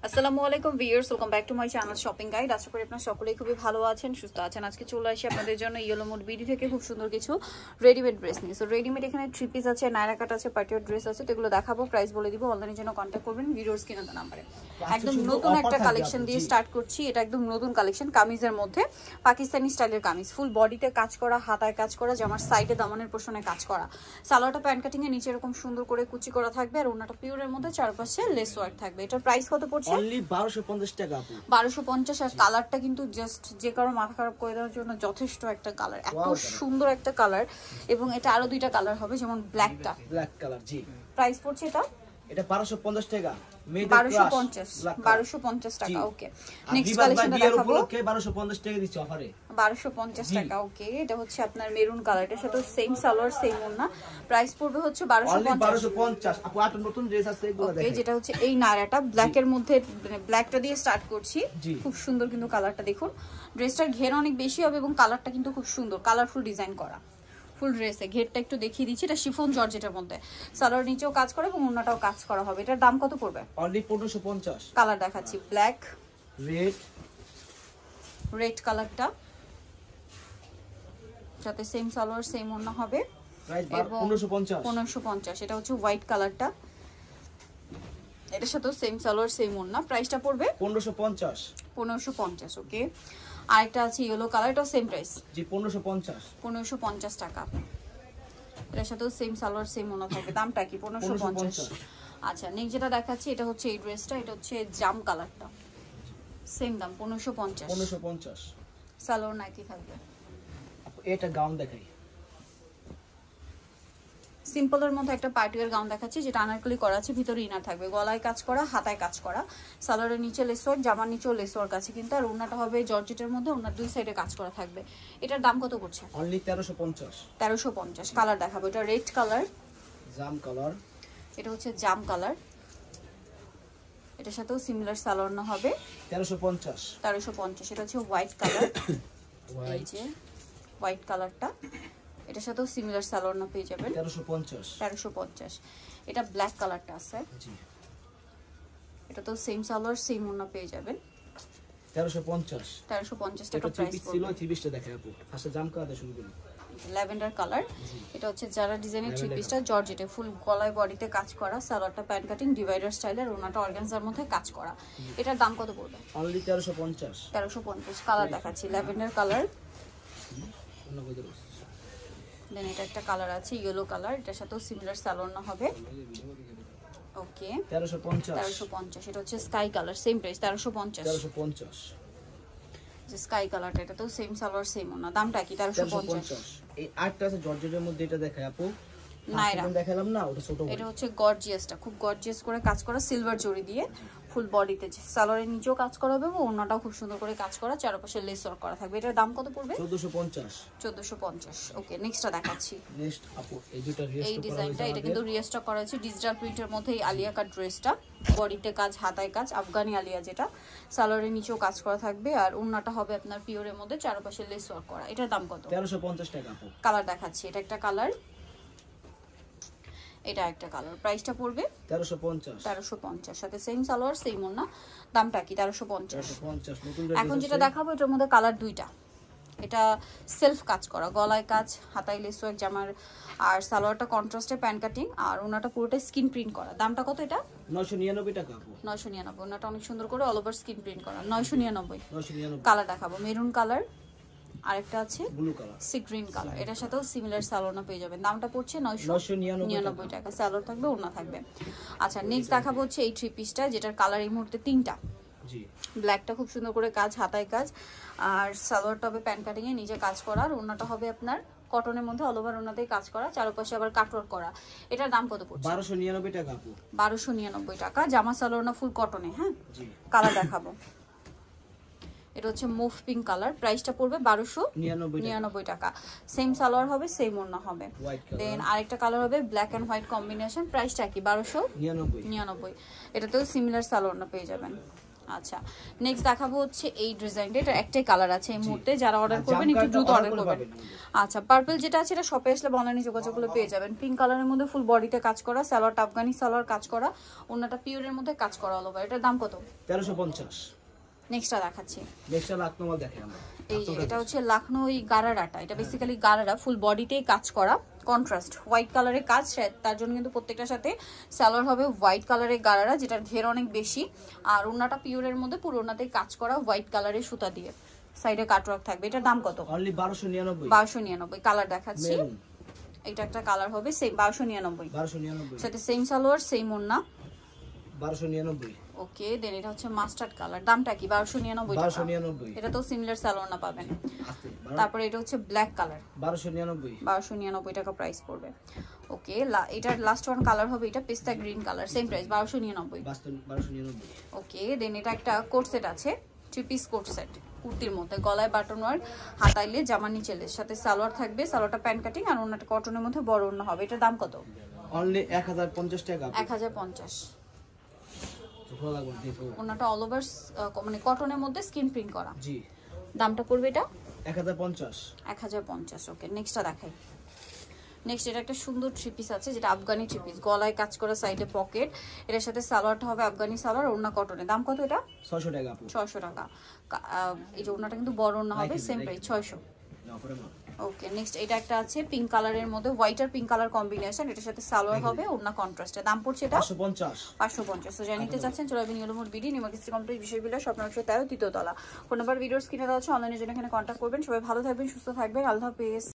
আসসালামু আলাইকুম viewers, welcome back to my channel shopping guide. আশা করি আপনারা সকলেই খুবই ভালো আছেন, সুস্থ আছেন। আজকে চলে আসি আপনাদের জন্য ইয়েলো মোড বিডি থেকে খুব সুন্দর কিছু রেডিমেড ড্রেস নিয়ে। সো রেডিমেড এখানে থ্রি পিস আছে, নায়রা কাট আছে, পার্টিওয়ার ড্রেস আছে, তো এগুলো দেখাবো, প্রাইস বলে দিব। অনলাইনের জন্য কন্ট্যাক্ট করবেন ভিডিওর স্ক্রিনে দেওয়া নম্বরে। একদম নতুন একটা কালেকশন দিয়ে স্টার্ট করছি। এটা একদম নতুন কালেকশন, কামিজের মধ্যে পাকিস্তানি স্টাইলের কামিজ, ফুল বডিতে কাজ করা, হাতায় কাজ করা, জামার সাইডে দামানের পোর্শনে কাজ করা, সালোয়ারটা প্যান্ট কাটিং এর নিচে এরকম সুন্দর করে কুচি করা থাকবে, আর ওনাটা পিওরের মধ্যে চারপাশে লেস ওয়ার্ক থাকবে। এটার প্রাইস কত পড়ছে? অনলি 1250 টাকা আপু। 1250। আর কালারটা কিন্তু জাস্ট যে কারো মাথা খারাপ করে দেওয়ার জন্য যথেষ্ট একটা কালার, এত সুন্দর একটা কালার। এবং এটা আরো দুইটা কালার হবে, যেমন ব্ল্যাকটা, ব্ল্যাক কালার। জি, প্রাইস পড়ছে এটা 1250 টাকা। 1250 টাকা। ওকে, নেক্সট কালেকশনটা দেখাবো। 1250 টাকা দিচ্ছি অফারে, 1250 টাকা। ওকে, এটা হচ্ছে আপনার মেরুন কালার, এটার সাথে সেম সালোয়ার সেম ওড়না, প্রাইস পড়বে হচ্ছে 1250। আপু আট নতুন ড্রেস আছে এগুলো দেখেন। যেটা হচ্ছে এই নারাটা ব্ল্যাকের মধ্যে, মানে ব্ল্যাকটা দিয়ে স্টার্ট করছি। খুব সুন্দর কিন্তু কালারটা দেখুন। ড্রেসটার ঘের অনেক বেশি হবে এবং কালারটা কিন্তু খুব সুন্দর, কালারফুল ডিজাইন করা। ফুল ড্রেসে ঘেরটা একটু দেখিয়ে দিচ্ছি। এটা শিফন জর্জেটের মধ্যে, সালোয়ার নিচেও কাজ করা এবং ওড়নাটাও কাজ করা হবে। এটার দাম কত পড়বে? অনলি 1550। কালার দেখাচ্ছি, ব্ল্যাক, রেড কালারটা, সাথে সেম সালোয়ার সেম ওড়না হবে। প্রাইস 1550। এটা হচ্ছে হোয়াইট কালারটা, এটার সাথেও সেম সালোয়ার সেম ওড়না, প্রাইসটা পড়বে 1550। ওকে, আরেকটা আছে ইয়েলো কালার, এটাও সেম প্রাইস। জি, 1550 টাকা। এটার সাথেও সেম সালোয়ার সেম ওড়না থাকবে। দামটা কি? 1550। আচ্ছা, নেক্সট যেটা দেখাচ্ছি এটা হচ্ছে এই ড্রেসটা, এটা হচ্ছে জাম কালারটা, সেম দাম 1550। সালোয়ার নাইটি থাকবে। এটা গাউন দেখাই, সিম্পলের মধ্যে একটা পার্টিওয়ার গাউন দেখাচ্ছি, যেটা আনারকলি করা আছে, ভিতরে ইনার থাকবে, গলায় কাজ করা, হাতায় কাজ করা, সালোয়ারের নিচে লেস ওয়ার্ক, জামার নিচেও লেস ওয়ার্ক আছে কিন্তু। আর ওড়নাটা হবে জর্জেটের মধ্যে, ওড়নার দুই সাইডে কাজ করা থাকবে। এটার দাম কত পড়ছে? অনলি 1350। 1350। কালার দেখাবো, এটা রেড কালার, জাম কালার, এটা হচ্ছে জাম কালার, এটার সাথেও সিমিলার সালোয়ার না হবে। 1350। এটা হচ্ছে হোয়াইট কালার, এই যে হোয়াইট কালারটা, এটার সাথেও সিমিলার সালোয়ার না পেয়ে যাবেন। 1350। এটা ব্ল্যাক কালারটা আছে, এটা তো সেম সালোয়ার সেম ওড়না পেয়ে যাবেন। 1350 টাকা প্রাইস ছিল। 30টা দেখেন আপু, ফার্স্টে জাম কালার দিয়ে শুরু করি। ল্যাভেন্ডার কালার, এটা হচ্ছে যারা ডিজাইনের থ্রি পিসটা, জর্জেটে ফুল গলায় বডিতে কাজ করা, সালোয়ারটা প্যান্ট কাটিং ডিভাইডার স্টাইলের, ওড়নাটা অর্গানজার মধ্যে কাজ করা। এটার দাম কত পড়বে? অনলি 1350। 1350। কালার দেখাচ্ছি, ল্যাভেন্ডার কালার, দেন এটা একটা কালার আছে ইয়েলো কালার, এটার সাথেও সিমিলার সালোয়ার না হবে। ওকে, 1350। এটা হচ্ছে স্কাই কালার, সেম প্রাইস 1350। যে স্কাই কালারটা, এটা তো সেম সালোয়ার সেম ওড়না, দামটা কি? 1350। এই আটটা আছে জর্জেটের মধ্যে, এটা দেখাই আপু। নায়রা দেখালাম না, ওটা ছোট। এটা হচ্ছে গর্জিয়াসটা, খুব গর্জিয়াস করে কাজ করা, সিলভার জরি দিয়ে ফুল বডিতে সালোয়ারের নিচেও কাজ করা হবে এবং ওড়নাটাও খুব সুন্দর করে কাজ করা, চারপাশে লেস ওয়ার্ক করা থাকবে। এটার দাম কত পড়বে? 1450। ওকে, নেক্সটটা দেখাচ্ছি। নেক্সট আপু এই দুটো এই ডিজাইনটা, এটা কিন্তু রিস্টক করা হয়েছে ডিজিটাল প্রিন্টের মধ্যে। এই আলিয়া কাট ড্রেসটা, বডিতে কাজ, হাতায় কাজ, আফগানি আলিয়া, যেটা সালোয়ারের নিচেও কাজ করা থাকবে, আর ওড়নাটা হবে আপনার পিওরের মধ্যে, চারপাশে লেস ওয়ার্ক করা। এটার দাম কত? 1350 টাকা আপু। কালার দেখাচ্ছি, এটা একটা কালার, এটা একটা কালার, প্রাইসটা পড়বে 1350। সাথে সেম সালোয়ার সেম ওড়না, দামটা কি? 1350। এখন যেটা দেখাবো এটার মধ্যে কালার দুইটা। এটা সেলফ কাজ করা, গলায় কাজ, হাতায় লেস ওয়ার্ক, জামার আর সালোয়ারটা কন্ট্রাস্টে প্যান্ট কাটিং, আর ওনাটা পুরোটা স্কিন প্রিন্ট করা। দামটা কত এটা? 999 টাকা আপু। 999। ওনাটা অনেক সুন্দর করে অল ওভার স্কিন প্রিন্ট করা, 999। কালার দেখাবো, মেরুন কালার, আরেকটা আছে blue colour, sea green colour, এটার সাথেও সিমিলার সালোয়ার পেয়ে যাবেন। দামটা পড়ছে 999 টাকা। সালোয়ার থাকবে, ওড়না থাকবে। আচ্ছা, নেক্সট দেখাবো হচ্ছে এই থ্রি পিসটা, যেটার কালার এই মুহূর্তে তিনটা। জি, ব্ল্যাকটা খুব সুন্দর করে কাজ, হাতায় কাজ, আর সালোয়ারটা হবে প্যান্ট কাটিং এ নিচে কাজ করা, আর ওড়নাটা হবে আপনার কটনের মধ্যে অল ওভার ওড়নাতেই কাজ করা, চারপাশে আবার কাটওয়ার্ক করা। এটার দাম কত পড়ছে? 1299 টাকা আপু। 1299 টাকা। জামা সালোয়ার না ফুল কটনে। হ্যাঁ, কালার দেখাবো, এটা হচ্ছে মুভ পিঙ্ক কালার, প্রাইসটা পড়বে 1299 টাকা। সেম সালোয়ার হবে, সেম ওড়না হবে। দেন আরেকটা কালার হবে ব্ল্যাক এন্ড হোয়াইট কম্বিনেশন, প্রাইসটা কি? 1299। এটাতেও সিমিলার সালোয়ার পেয়ে যাবেন। আচ্ছা নেক্সট দেখাবো হচ্ছে এই ডিজাইনটা, এটা একটাই কালার আছে এই মুহূর্তে, যারা অর্ডার করবেন একটু দ্রুত অর্ডার করবেন। আচ্ছা পার্পল যেটা আছে এটা শপে আসলে অনলাইনে যোগাযোগ করলে পেয়ে যাবেন। পিঙ্ক কালারের মধ্যে ফুল বডিতে কাজ করা, সালোয়ারটা আফগানি সালোয়ার কাজ করা, ওন্নাটা পিওরের মধ্যে কাজ করা অল ওভার। এটার দাম কত? 1350। নেক্সটটা দেখাচ্ছি, নেক্সট লাখনো মাল দেখেন আমরা। এই যে এটা হচ্ছে লখনৌ গারারাটা, এটা বেসিক্যালি গারারা ফুল বডিতেই কাজ করা, কন্ট্রাস্ট হোয়াইট কালারের কাজ, তার জন্য কিন্তু প্রত্যেকটার সাথে সালোয়ার হবে হোয়াইট কালারের গারারা, যেটার ঘের অনেক বেশি, আর ওন্নাটা পিওরের মধ্যে পুরো ওন্নাতেই কাজ করা হোয়াইট কালারের সুতা দিয়ে, সাইডে কাটওয়ার্ক থাকবে। এটার দাম কত? অনলি 1299। 1299। কালার দেখাচ্ছি, এটা একটা কালার হবে সেম 1299। 1299 সাথে সেম সালোয়ার সেম ওন্না, 1299। ওকে দেন এটা হচ্ছে মাস্টার্ড কালার, দামটা কি? 1299 টাকা। 1299। এটা তো সিমিলার সালোয়ার না পাবেন। তারপরে এটা হচ্ছে ব্ল্যাক কালার, 1299। 1299 টাকা প্রাইস পড়বে। ওকে এটার লাস্ট ওয়ান কালার হবে এটা পেস্তা গ্রিন কালার, সেম প্রাইস 1299। 1299। ওকে দেন এটা একটা কোট সেট আছে, 3 পিস কোট সেট কুর্তির মধ্যে, গলায় বাটন ওয়ার, হাতাইলে জামা নিচে লেস, সাথে সালোয়ার থাকবে, সালোয়ারটা প্যান্ট কাটিং আর ওন্নাটা কটনের মধ্যে বড় ওন্না হবে। এটার দাম কত? অনলি 1050 টাকা। 1050। ভালো লাগবে দেখো। ওন্নাটা অল ওভার মানে কটনের মধ্যে স্কিন প্রিন্ট করা। জি। দামটা পড়বে এটা 1050। 1050। ওকে নেক্সটটা দেখাই। নেক্সট এটা একটা সুন্দর 3 পিস আছে, যেটা আফগানি 3 পিস, গলায় কাজ করা, সাইডে পকেট, এটার সাথে সালোয়ারটা হবে আফগানি সালোয়ার, ওন্না কটনের। দাম কত এটা? 600 টাকা আপু। 600 টাকা। এই যে ওন্নাটা কিন্তু বড় ওন্না হবে, সেম প্রাইস 600। ওকে নেক্সট এটা একটা আছে পিঙ্ক কালারের মধ্যে, হোয়াইট আর পিঙ্ক কালার কম্বিনেশন, এটার সাথে সালোয়ার হবে ওন্না কন্ট্রাস্টে। দাম পড়ছে এটা 550। 550। তো জানিতে চাচ্ছেন চলে আসবেন ইয়েলোমোড বিডি, নিমাকিস্ট্রি কমপ্লেক্স, বিশ্ববিদ্যালয়, স্বপ্ন 113 তৃতীয় তলা। ফোন নাম্বার ভিডিওর স্ক্রিনে দেওয়া আছে, অনলাইনের জন্য এখানে কন্ট্যাক্ট করবেন। সবাই ভালো থাকবেন, সুস্থ থাকবেন, আল্লাহ হাফেজ।